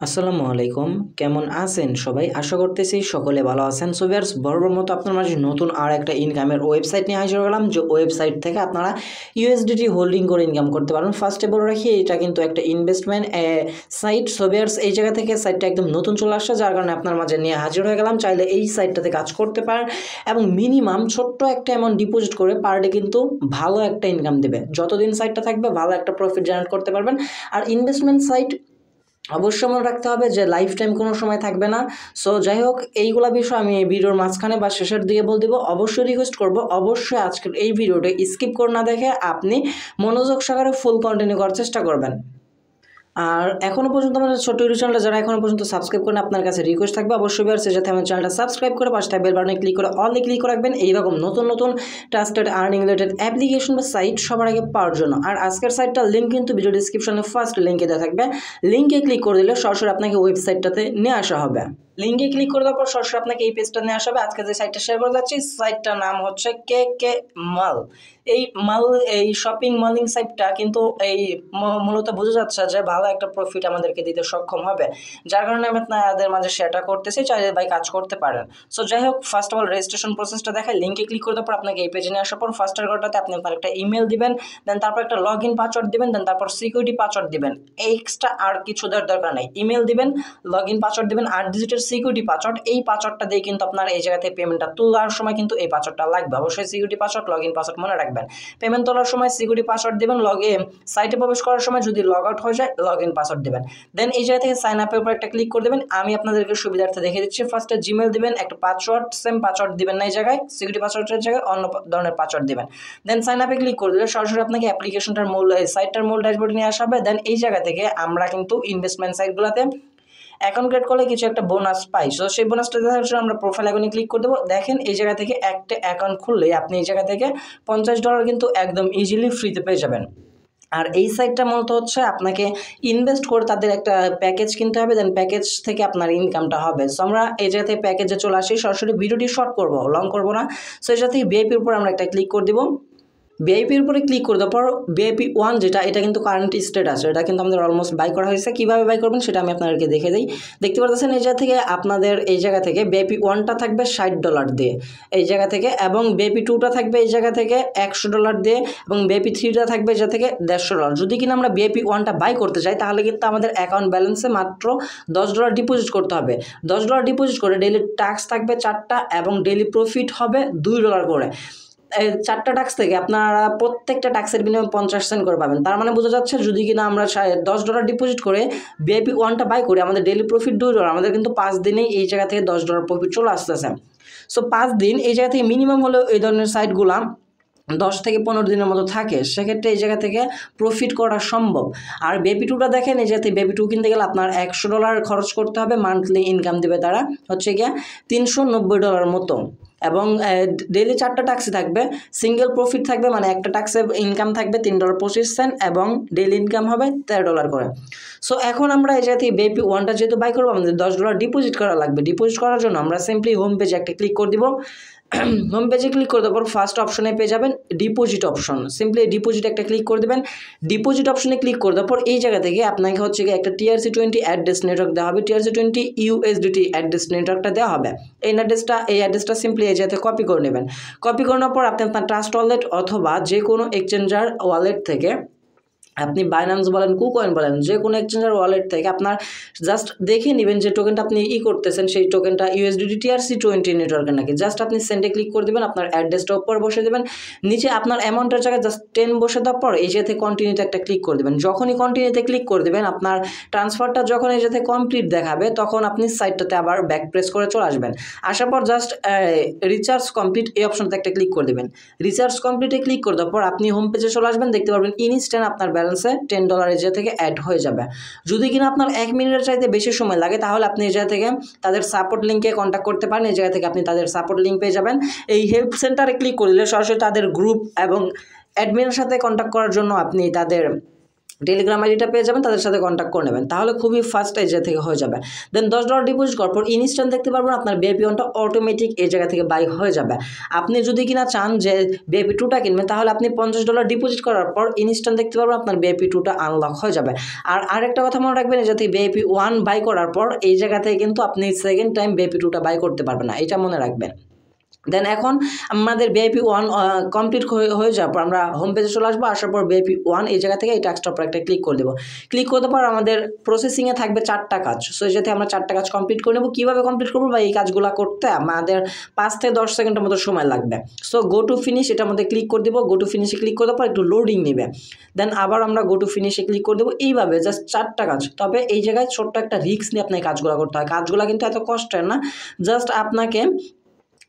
আসসালামু আলাইকুম, কেমন আছেন সবাই? আশা করতেছি সকলে ভালো আছেন। সো ভিউয়ার্স, বরাবর মতো আপনার মাঝে নতুন আর একটা ইনকামের ওয়েবসাইট নিয়ে হাজির হলাম, যে ওয়েবসাইট থেকে আপনারা ইউএসডিটি হোল্ডিং করে ইনকাম করতে পারেন। ফার্স্টে বলে রাখি, এটা কিন্তু একটা ইনভেস্টমেন্ট সাইট। সো ভিউয়ার্স, এই জায়গা থেকে সাইটটা একদম নতুন চলে আসছে, যার কারণে আপনার মাঝে নিয়ে হাজির হয়ে গেলাম। চাইলে এই সাইটটাতে কাজ করতে পারেন এবং মিনিমাম ছোট্ট একটা অ্যামাউন্ট ডিপোজিট করে পার ডে কিন্তু ভালো একটা ইনকাম দেবে। যতদিন সাইটটা থাকবে ভালো একটা প্রফিট জেনারেট করতে পারবেন। আর ইনভেস্টমেন্ট সাইট অবশ্যই মনে রাখতে হবে যে লাইফ টাইম কোনো সময় থাকবে না। সো যাই হোক, এইগুলা বিষয় আমি এই ভিডিওর মাঝখানে বা শেষের দিকে বলে দিব। অবশ্যই রিকোয়েস্ট করব, অবশ্যই আজকের এই ভিডিওটা স্কিপ করে না দেখে আপনি মনোযোগ সহকারে ফুল কন্টিনিউ করার চেষ্টা করবেন। আর এখনও পর্যন্ত আমাদের ছোট্ট ইউটিউব চ্যানেলটা যারা এখনও পর্যন্ত সাবস্ক্রাইব করেন, আপনার কাছে রিকোয়েস্ট থাকবে অবশ্যই ভিউয়ার্স যাতে আমার চ্যানেলটা সাবস্ক্রাইব করে পাশে বেল বাটনে ক্লিক করে অলে ক্লিক করে রাখবেন এইরকম নতুন নতুন ট্রাস্টেড আর্নিং রিলেটেড অ্যাপ্লিকেশন বা সাইট সবার আগে পাওয়ার জন্য। আর আজকের সাইটটার লিঙ্ক কিন্তু ভিডিও ডিসক্রিপশনে ফার্স্ট লিঙ্কে দেওয়া থাকবে। লিঙ্কে ক্লিক করে দিলে সরাসরি আপনাকে ওয়েবসাইটটাতে নিয়ে আসা হবে। লিঙ্কে ক্লিক করে দেওয়ার পর সরাসরি আপনাকে এই পেজটা নিয়ে আসবে। আজকে যে সাইটটা শেয়ার করে যাচ্ছি, সাইটটার নাম হচ্ছে কে মাল। এই শপিং মলিং সাইটটা কিন্তু এই মূলত বোঝা যাচ্ছে যে ভালো একটা প্রফিট আমাদেরকে দিতে সক্ষম হবে, যার কারণে আমি আপনাদের মাঝে শেয়ারটা করতেছি, চাইলে ভাই কাজ করতে পারেন। সো যাই হোক, ফার্স্ট অফ অল রেজিস্ট্রেশন প্রসেসটা দেখায়। লিঙ্কে ক্লিক করে দেওয়ার পর আপনাকে এই পেজে নিয়ে আসার পর ফার্স্টের ঘরটাতে আপনি আপনার একটা ইমেল দিবেন, দেন তারপর একটা লগ ইন পাসওয়ার্ড দিবেন, দেন তারপর সিকিউরিটি পাসওয়ার্ড দিবেন। এক্সট্রা আর কিছু দেওয়ার দরকার নেই। ইমেল দিবেন, লগ ইন পাসওয়ার্ড দিবেন, 8 ডিজিটের সিকিউরিটি পাসওয়ার্ড। এই পাসওয়ার্ডটা দিয়ে কিন্তু আপনার এই জায়গা থেকে পেমেন্টটা তোলার সময় কিন্তু এই পাসওয়ার্ডটা লাগবে। অবশ্যই security password, log in password মনে রাখবেন। পেমেন্ট তোলার সময় সিকিউরিটি পাসওয়ার্ড দিবেন, সাইটে প্রবেশ করার সময় যদি লগ আউট হয়ে যায় লগ ইন পাসওয়ার্ড দিবেন। দেন এই জায়গা থেকে সাইন আপের উপর একটা ক্লিক করে দেবেন। আমি আপনাদেরকে সুবিধার্থে দেখে দিচ্ছি। ফার্স্টে জিমেল দিবেন, একটা পাসওয়ার্ড, সেম পাসওয়ার্ড দিবেন না এই জায়গায়, সিকিউরিটি পাসওয়ার্ডের জায়গায় অন্য ধরনের পাসওয়ার্ড দিবেন। দেন সাইন আপে ক্লিক করে দিলে সরাসরি আপনাকে অ্যাপ্লিকেশনটার মূল সাইটটার মূল ড্যাশবোর্ডে নিয়ে আসা হবে। দেন এই জায়গা থেকে আমরা কিন্তু ইনভেস্টমেন্ট সাইটগুলোতে অ্যাকাউন্ট ক্রিয়েট করলে কিছু একটা বোনাস পাই। সো সেই বোনাসটা দেখার জন্য আমরা প্রোফাইল আইকনে ক্লিক করে দেবো। দেখেন এই জায়গা থেকে একটা অ্যাকাউন্ট খুললে আপনি এই জায়গা থেকে $50 কিন্তু একদম ইজিলি ফ্রিতে পেয়ে যাবেন। আর এই সাইটটা মূলত হচ্ছে আপনাকে ইনভেস্ট করে তাদের একটা প্যাকেজ কিনতে হবে, দেন প্যাকেজ থেকে আপনার ইনকামটা হবে। সো আমরা এই জায়গা থেকে প্যাকেজে চলে আসি, সরাসরি ভিডিওটি শর্ট করবো, লং করবো না। সো এই জায়গা থেকে ভিআইপির উপর আমরা একটা ক্লিক করে দেবো। ভিআইপির উপরে ক্লিক করে দেওয়ার পর ভিআইপি 1 যেটা, এটা কিন্তু কারেন্ট স্টেট আছে, এটা কিন্তু আমাদের অলমোস্ট বাই করা হয়েছে। কীভাবে বাই করবেন সেটা আমি আপনাদেরকে দেখে দিই। দেখতে পাচ্ছেন এই জায়গা থেকে আপনাদের এই জায়গা থেকে ভিআইপি 1টা থাকবে $60 দিয়ে এই জায়গা থেকে, এবং ভিআইপি 2টা থাকবে এই জায়গা থেকে $100 দিয়ে, এবং ভিআইপি 3টা থাকবে এই জায়গা থেকে $150। যদি কিনা আমরা ভিআইপি 1টা বাই করতে চাই তাহলে কিন্তু আমাদের অ্যাকাউন্ট ব্যালেন্সে মাত্র $10 ডিপোজিট করতে হবে। $10 ডিপোজিট করে ডেইলি টাস্ক থাকবে 4টা এবং ডেইলি প্রফিট হবে $2 করে। 4টা টাস্ক থেকে আপনারা প্রত্যেকটা টাস্কের বিনিময়ে 50 সেন্ট করে পাবেন। তার মানে বোঝা যাচ্ছে যদি কিনা আমরা $10 ডিপোজিট করে ভিআইপি 1টা বাই করি, আমাদের ডেইলি প্রফিট $2, আমাদের কিন্তু 5 দিনেই এই জায়গা থেকে $10 প্রফিট চলে আসতেছে। সো 5 দিন এই জায়গা থেকে মিনিমাম হলেও এই ধরনের সাইটগুলা 10 থেকে 15 দিনের মতো থাকে, সেক্ষেত্রে এই জায়গা থেকে প্রফিট করা সম্ভব। আর বেবি 2টা দেখেন, এই জায়গাতে বেবি 2 কিনতে গেলে আপনার $100 খরচ করতে হবে, মান্থলি ইনকাম দেবে তারা হচ্ছে গিয়ে $390 মতো, এবং ডেইলি 4টা টাক্সই থাকবে, সিঙ্গেল প্রফিট থাকবে, মানে একটা টাক্সে ইনকাম থাকবে $3.25 এবং ডেইলি ইনকাম হবে $13 করে। সো এখন আমরা এই জায়গা থেকে বেবি 1টা যেহেতু বাই করবো, আমাদের $10 ডিপোজিট করা লাগবে। ডিপোজিট করার জন্য আমরা সিম্পলি হোম পেজে একটা ক্লিক করে দিব। হোম পেজে ক্লিক করে দেওয়ার পর ফার্স্ট অপশনে পেয়ে যাবেন ডিপোজিট অপশন। সিম্পলি ডিপোজিট একটা ক্লিক করে দেবেন। ডিপোজিট অপশনে ক্লিক করে দেওয়ার পর এই জায়গা থেকে আপনাকে হচ্ছে গিয়ে একটা TRC20 অ্যাড্রেস নেটওয়ার্ক দেওয়া হবে। TRC20 USDT অ্যাড্রেস নেটওয়ার্কটা দেওয়া হবে। এই অ্যাড্রেসটা সিম্পলি এই জায়গাতে কপি করে নেবেন। কপি করে নেওয়ার পর আপনি আপনার ট্রাস্ট ওয়ালেট অথবা যে কোনো এক্সচেঞ্জার ওয়ালেট থেকে, আপনি বাইন্যান্স বলেন, কুকয়েন বলেন, যে কোনো এক্সচেঞ্জার ওয়ালেট থেকে আপনার জাস্ট দেখে নেবেন যে টোকেনটা আপনি করতেছেন সেই টোকেনটা USDT TRC20 নেটওয়ার্কের নাকি। জাস্ট আপনি সেন্ডে ক্লিক করে দেবেন, আপনার অ্যাড্রেসটা উপর বসে দেবেন, নিচে আপনার অ্যামাউন্টের জায়গায় জাস্ট 10 বসে দেওয়ার পর এই জায়গাতে কন্টিনিউতে একটা ক্লিক করে দেবেন। যখনই কন্টিনিউতে ক্লিক করে দেবেন, আপনার ট্রান্সফারটা যখন এই জায়গাতে কমপ্লিট দেখাবে তখন আপনি সাইটটাতে আবার ব্যাক প্রেস করে চলে আসবেন। আসার পর জাস্ট রিচার্জ কমপ্লিট এই অপশনতে একটা ক্লিক করে দেবেন। রিচার্জ কমপ্লিটে ক্লিক করে দেওয়ার পর আপনি হোম পেজে চলে আসবেন। দেখতে পারবেন ইনস্ট্যান্ট আপনার ব্যালেন্সে $10 এই জায়গা থেকে অ্যাড হয়ে যাবে। যদি কিনা আপনার 1 মিনিটের চাইতে বেশি সময় লাগে তাহলে আপনি এই জায়গা থেকে তাদের সাপোর্ট লিঙ্কে কন্ট্যাক্ট করতে পারেন। এই জায়গা থেকে আপনি তাদের সাপোর্ট লিঙ্ক পেয়ে যাবেন। এই হেল্প সেন্টারে ক্লিক করলে সরাসরি তাদের গ্রুপ এবং অ্যাডমিনের সাথে কন্ট্যাক্ট করার জন্য আপনি তাদের টেলিগ্রাম আইডিটা পেয়ে যাবেন, তাদের সাথে কন্ট্যাক্ট করে নেবেন, তাহলে খুবই ফাস্ট এই জায়গা থেকে হয়ে যাবে। দেন $10 ডিপোজিট করার পর ইনস্ট্যান্ট দেখতে পারবেন আপনার VIP1টা অটোমেটিক এই জায়গা থেকে বাই হয়ে যাবে। আপনি যদি কিনা চান যে VIP2টা কিনবেন, তাহলে আপনি $50 ডিপোজিট করার পর ইনস্ট্যান্ট দেখতে পারবেন আপনার VIP2টা আনলক হয়ে যাবে। আর আরেকটা কথা মনে রাখবেন, এই যাতে VIP1 বাই করার পর এই জায়গা থেকে কিন্তু আপনি সেকেন্ড টাইম VIP2টা বাই করতে পারবেন না, এটা মনে রাখবেন। দেন এখন আমাদের VIP1 কমপ্লিট হয়ে যাওয়ার পর আমরা হোম পেজে চলে আসবো। আসার পর VIP1 এই জায়গা থেকে এই টাস্কটার উপর একটা ক্লিক করে দেবো। ক্লিক করতে পর আমাদের প্রসেসিংয়ে থাকবে 4টা কাজ। সো এই যাতে আমরা 4টা কাজ কমপ্লিট করে নেবো। কীভাবে কমপ্লিট করবো বা এই কাজগুলো করতে আমাদের 5 থেকে 10 সেকেন্ডের মতো সময় লাগবে। সো গো টু ফিনিশ এটার মধ্যে ক্লিক করে দেবো। গো টু ফিনিশে ক্লিক করার পর একটু লোডিং নেবে। দেন আবার আমরা গো টু ফিনিশে ক্লিক করে দেবো। এইভাবে জাস্ট 4টা কাজ। তবে এই জায়গায় ছোট্ট একটা রিস্ক নিয়ে আপনাকে কাজগুলো করতে হয়। কাজগুলো কিন্তু এত কষ্টের না, জাস্ট আপনাকে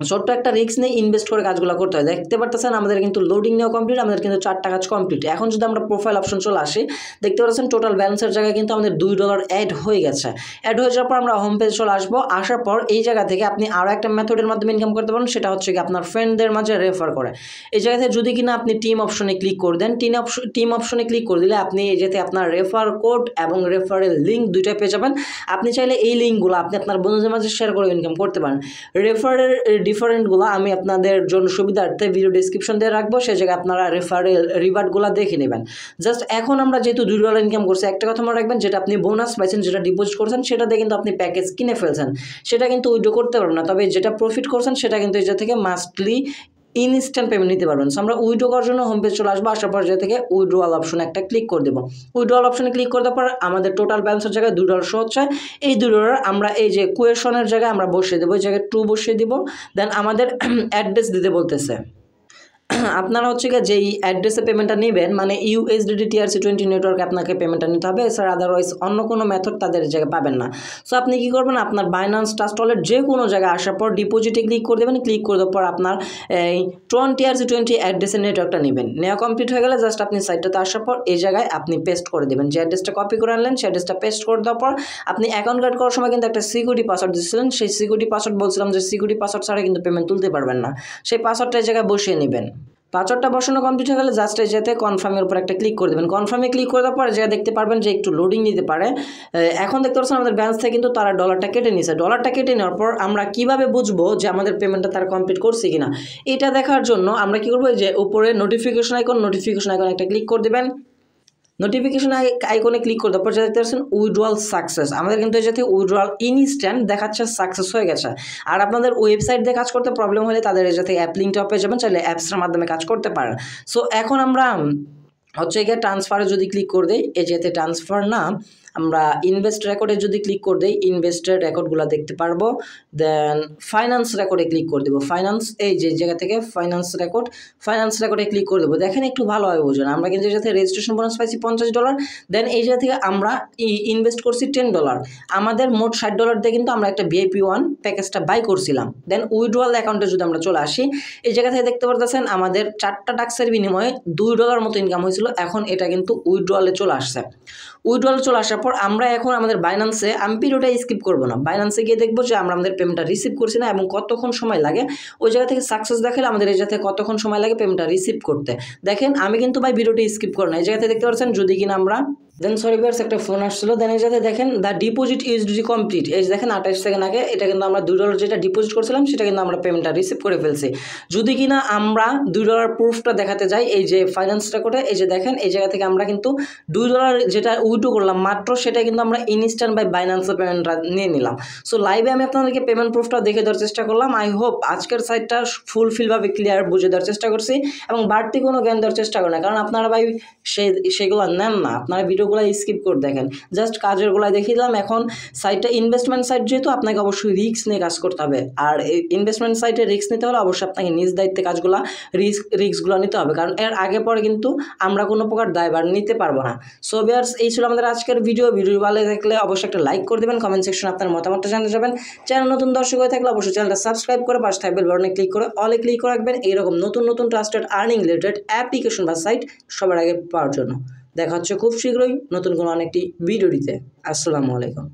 ছোট্ট একটা রিস্ক নিয়ে ইনভেস্ট করে কাজগুলো করতে হয়। দেখতে পারতেছেন আমাদের কিন্তু লোডিং নেওয়া কমপ্লিট, আমাদের কিন্তু 4টা কাজ কমপ্লিট। এখন যদি আমরা প্রোফাইল অপশন চলে আসি, দেখতে পাচ্ছেন টোটাল ব্যালেন্সের জায়গায় কিন্তু আমাদের $2 অ্যাড হয়ে গেছে। অ্যাড হয়ে যাওয়ার পর আমরা হোম পেজ চলে আসবো। আসার পর এই জায়গা থেকে আপনি আরও একটা মেথডের মাধ্যমে ইনকাম করতে পারেন, সেটা হচ্ছে কি আপনার ফ্রেন্ডদের মাঝে রেফার করে। এই জায়গা থেকে যদি কিনা আপনি টিম অপশনে ক্লিক করে দেন, টিম অপশনে ক্লিক করে দিলে আপনি এই যাতে আপনার রেফার কোড এবং রেফারেল লিঙ্ক দুইটাই পেয়ে যাবেন। আপনি চাইলে এই লিঙ্কগুলো আপনি আপনার বন্ধুদের মাঝে শেয়ার করে ইনকাম করতে পারেন। রেফারের ডিফারেন্টগুলো আমি আপনাদের জন্য সুবিধার্থে ভিডিও ডেসক্রিপশন দিয়ে রাখবো, সেই জায়গায় আপনারা রেফারেল রিওয়ার্ডগুলো দেখে নেবেন। জাস্ট এখন আমরা যেহেতু $2 ইনকাম করছি, একটা কথা মনে রাখবেন, যেটা আপনি বোনাস পাইছেন, যেটা ডিপোজিট করছেন, সেটা দিয়ে কিন্তু আপনি প্যাকেজ কিনে ফেলছেন, সেটা কিন্তু উইথড্র করতে পারবেন না। তবে যেটা প্রফিট করছেন সেটা কিন্তু এই জায়গা থেকে মাস্টলি ইনস্ট্যান্ট পেমেন্ট নিতে পারবেন। সো আমরা উইথড্র করার জন্য হোম পেজ চলে আসবো। আসার পর যে থেকে উইথড্রয়াল অপশনে একটা ক্লিক করে দেবো। উইথড্রয়াল অপশনে ক্লিক করার পর আমাদের টোটাল ব্যালেন্সের জায়গায় $2 শো হচ্ছে। এই $2 আমরা এই যে কোয়েশনের জায়গায় আমরা বসিয়ে দেবো, এই জায়গায় 2 বসিয়ে দিব। দেন আমাদের অ্যাড্রেস দিতে বলতেছে। আপনারা হচ্ছে গিয়ে যেই অ্যাড্রেসে পেমেন্টটা নেবেন, মানে USDT TRC20 নেটওয়ার্কে আপনাকে পেমেন্টটা নিতে হবে, এছাড়া আদারওয়াইজ অন্য কোনো মেথড তাদের জায়গায় পাবেন না। সো আপনি কী করবেন, আপনার বাইন্যান্স ট্রাস্ট ওয়ালেট যে কোনো জায়গায় আসার পর ডিপোজিটে ক্লিক করে দেবেন। ক্লিক করে দেওয়ার পর আপনার এই TRC20 অ্যাড্রেসের নেটওয়ার্কটা নেবেন। নেওয়া কমপ্লিট হয়ে গেলে জাস্ট আপনি সাইটটাতে আসার পর এই জায়গায় আপনি পেস্ট করে দেবেন। যে অ্যাড্রেসটা কপি করে আনলেন সেই অ্যাড্রেসটা পেস্ট করে দেওয়ার পর আপনি অ্যাকাউন্ট ক্রিয়েট করার সময় কিন্তু একটা সিকিউরিটি পাসওয়ার্ড দিয়েছিলেন। সেই সিকিউরিটি পাসওয়ার্ড বলছিলাম যে সিকিউরিটি পাসওয়ার্ড ছাড়া কিন্তু পেমেন্ট তুলতে পারবেন না, সেই পাসওয়ার্ডটা এই জায়গায় বসিয়ে নেবেন। পাসওয়ার্ডটা বসানো কমপ্লিট হয়ে গেলে জাস্ট এই যাতে কনফার্মের উপর একটা ক্লিক করে দেবেন। কনফার্মে ক্লিক করে দেওয়ার পর যা দেখতে পারবেন যে একটু লোডিং নিতে পারে। এখন দেখতে পাচ্ছেন আমাদের ব্যালেন্স থেকে কিন্তু তারা $1টা কেটে নিয়েছে। $1টা কেটে নেওয়ার পর আমরা কিভাবে বুঝবো যে আমাদের পেমেন্টটা তারা কমপ্লিট করছে কিনা, এটা দেখার জন্য আমরা কি করবো, যে উপরে নোটিফিকেশন আইকন একটা ক্লিক করে দেবেন। নোটিফিকেশন আইকনে ক্লিক করে দেওয়ার পর দেখতে পাচ্ছেন উইথড্রয়াল সাকসেস। আমাদের কিন্তু এই যাতে উইথড্রয়াল ইনস্ট্যান্ট দেখাচ্ছে সাকসেস হয়ে গেছে। আর আপনাদের ওয়েবসাইট দিয়ে কাজ করতে প্রবলেম হলে তাদের এই যাতে অ্যাপ লিঙ্কটা পেয়ে যাবেন, চাইলে অ্যাপসটার মাধ্যমে কাজ করতে পারেন। সো এখন আমরা হচ্ছে গিয়ে ট্রান্সফারে যদি ক্লিক করে দিই, এই যাতে ট্রান্সফার না, আমরা ইনভেস্ট রেকর্ডে যদি ক্লিক করে দিই, ইনভেস্টের রেকর্ডগুলো দেখতে পারবো। দেন ফাইন্যান্স রেকর্ডে ক্লিক করে দেবো। ফাইন্যান্স এই যে জায়গা থেকে ফাইন্যান্স রেকর্ডে ক্লিক করে দেবো। দেখেন একটু ভালোভাবে বুঝুন, আমরা কিন্তু এই সাথে রেজিস্ট্রেশন বোনাস পাইছি $50। দেন এই জায়গা থেকে আমরা ইনভেস্ট করছি $10। আমাদের মোট $60 দিয়ে কিন্তু আমরা একটা VIP1 প্যাকেজটা বাই করছিলাম। দেন উইথড্রয়াল অ্যাকাউন্টে যদি আমরা চলে আসি, এই জায়গা থেকে দেখতে পারতেছেন আমাদের 4টা টাস্কের বিনিময়ে $2 মতো ইনকাম হয়েছিল। এখন এটা কিন্তু উইথড্রয়ালে চলে আসছে। উইথড্রয়ালে চলে আসার পর আমরা এখন আমাদের বাইন্যান্সে, আমি ভিডিওটা স্কিপ করবো না, বাইন্যান্সে গিয়ে দেখবো যে আমরা আমাদের পেমেন্টটা রিসিভ করছি না এবং কতক্ষণ সময় লাগে। ওই জায়গা থেকে সাকসেস দেখালে আমাদের এই জায়গা থেকে কতক্ষণ সময় লাগে পেমেন্টটা রিসিভ করতে। দেখেন আমি কিন্তু ভাই ভিডিওটি স্কিপ করি না। এই জায়গাতে দেখতে পাচ্ছেন যদি কিনা আমরা দেন সরি ভিউয়ার্স একটা ফোন আসছিল। দেন এই যাতে দেখেন দ্য ডিপোজিট USDT কমপ্লিট, এই দেখেন 28 সেকেন্ড আগে এটা কিন্তু আমরা $2 যেটা ডিপোজিট করছিলাম সেটা কিন্তু আমরা পেমেন্টটা রিসিভ করে ফেলছি। যদি কিনা আমরা $2 প্রুফটা দেখাতে যাই, এই যে ফাইন্যান্স রেকর্ডে এই যে দেখেন এই জায়গা থেকে আমরা কিন্তু $2 যেটা উইথড্র করলাম মাত্র, সেটা কিন্তু আমরা ইনস্ট্যান্ট বাই বাইন্যান্সে পেমেন্টটা নিয়ে নিলাম। সো লাইভে আমি আপনাদেরকে পেমেন্ট প্রুফটা দেখে দেওয়ার চেষ্টা করলাম। আই হোপ আজকের সাইটটা ফুলফিলভাবে ক্লিয়ার বুঝে দেওয়ার চেষ্টা করছি এবং বাড়তি কোনো জ্ঞান দেওয়ার চেষ্টা করি না, কারণ আপনারা ভাই সেগুলো নেন না, আপনারা ভিডিওগুলো স্কিপ করে দেখেন। জাস্ট কাজেরগুলো দেখিয়ে দিলাম। এখন সাইটটা ইনভেস্টমেন্ট সাইট যেহেতু আপনাকে অবশ্যই রিস্ক নিয়ে কাজ করতে হবে, আর এই ইনভেস্টমেন্ট সাইটে রিস্ক নিতে হলে অবশ্যই আপনাকে নিজ দায়িত্বে কাজগুলো রিস্কগুলো নিতে হবে, কারণ এর আগে পরে কিন্তু আমরা কোনো প্রকার দায়ভার নিতে পারবো না। সো ভিউয়ার্স এই ছিল আমাদের আজকের ভিডিও ভালো থাকলে অবশ্যই একটা লাইক করে দেবেন, কমেন্ট সেকশনে আপনার মতামতটা জানাতে যাবেন। চ্যানেল নতুন দর্শক হয়ে থাকলে অবশ্যই চ্যানেলটা সাবস্ক্রাইব করে পাশে থাকবে বেল বাটনে ক্লিক করে অলে ক্লিক করে রাখবেন, এইরকম নতুন ট্রাস্টেড আর্নিং রিলেটেড অ্যাপ্লিকেশন বা সাইট সবার আগে পাওয়ার জন্য। দেখা হচ্ছে খুব শীঘ্রই নতুন কোনো অনেকটি ভিডিওটিতে। আসসালামু আলাইকুম।